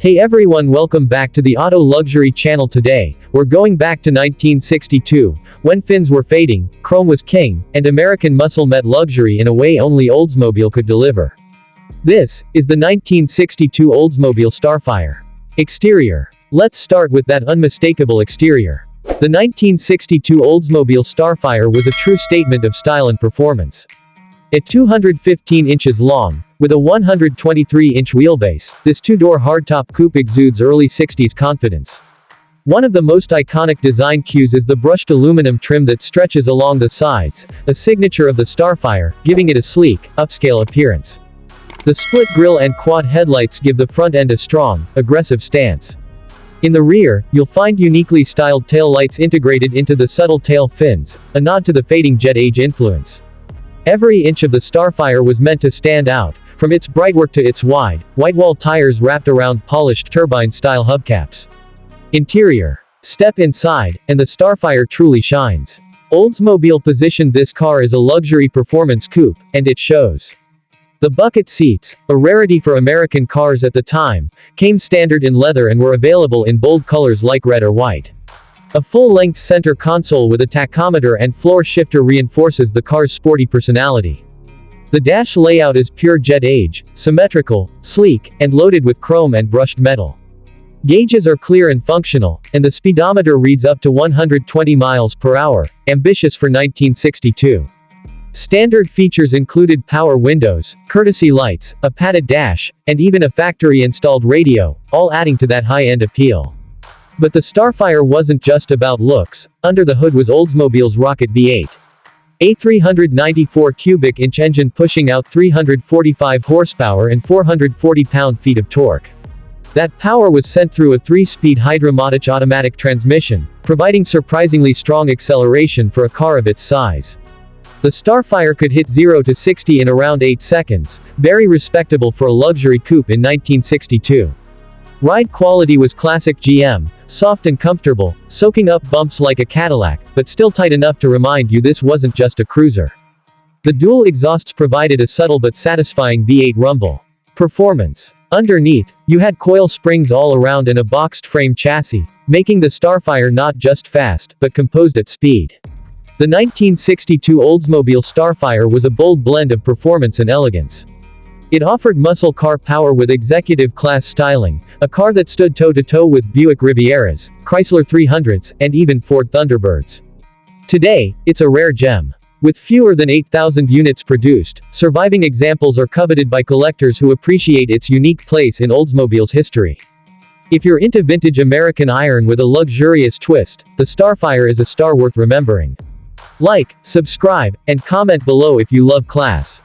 Hey everyone, welcome back to the Auto Luxury channel. Today, we're going back to 1962, when fins were fading, chrome was king, and American muscle met luxury in a way only Oldsmobile could deliver. This is the 1962 Oldsmobile Starfire. Exterior. Let's start with that unmistakable exterior. The 1962 Oldsmobile Starfire was a true statement of style and performance. At 215 inches long, with a 123-inch wheelbase, this two-door hardtop coupe exudes early 60s confidence. One of the most iconic design cues is the brushed aluminum trim that stretches along the sides, a signature of the Starfire, giving it a sleek, upscale appearance. The split grille and quad headlights give the front end a strong, aggressive stance. In the rear, you'll find uniquely styled tail lights integrated into the subtle tail fins, a nod to the fading jet age influence. Every inch of the Starfire was meant to stand out, from its brightwork to its wide, white-wall tires wrapped around polished turbine-style hubcaps. Interior. Step inside, and the Starfire truly shines. Oldsmobile positioned this car as a luxury performance coupe, and it shows. The bucket seats, a rarity for American cars at the time, came standard in leather and were available in bold colors like red or white. A full-length center console with a tachometer and floor shifter reinforces the car's sporty personality. The dash layout is pure jet age, symmetrical, sleek, and loaded with chrome and brushed metal. Gauges are clear and functional, and the speedometer reads up to 120 miles per hour, ambitious for 1962. Standard features included power windows, courtesy lights, a padded dash, and even a factory-installed radio, all adding to that high-end appeal. But the Starfire wasn't just about looks. Under the hood was Oldsmobile's Rocket V8. A 394 cubic inch engine pushing out 345 horsepower and 440 pound-feet of torque. That power was sent through a 3-speed Hydra-Matic automatic transmission, providing surprisingly strong acceleration for a car of its size. The Starfire could hit 0 to 60 in around 8 seconds, very respectable for a luxury coupe in 1962. Ride quality was classic GM, soft and comfortable, soaking up bumps like a Cadillac, but still tight enough to remind you this wasn't just a cruiser. The dual exhausts provided a subtle but satisfying V8 rumble. Performance. Underneath, you had coil springs all around and a boxed frame chassis, making the Starfire not just fast, but composed at speed. The 1962 Oldsmobile Starfire was a bold blend of performance and elegance. It offered muscle car power with executive-class styling, a car that stood toe-to-toe with Buick Rivieras, Chrysler 300s, and even Ford Thunderbirds. Today, it's a rare gem. With fewer than 8,000 units produced, surviving examples are coveted by collectors who appreciate its unique place in Oldsmobile's history. If you're into vintage American iron with a luxurious twist, the Starfire is a star worth remembering. Like, subscribe, and comment below if you love class.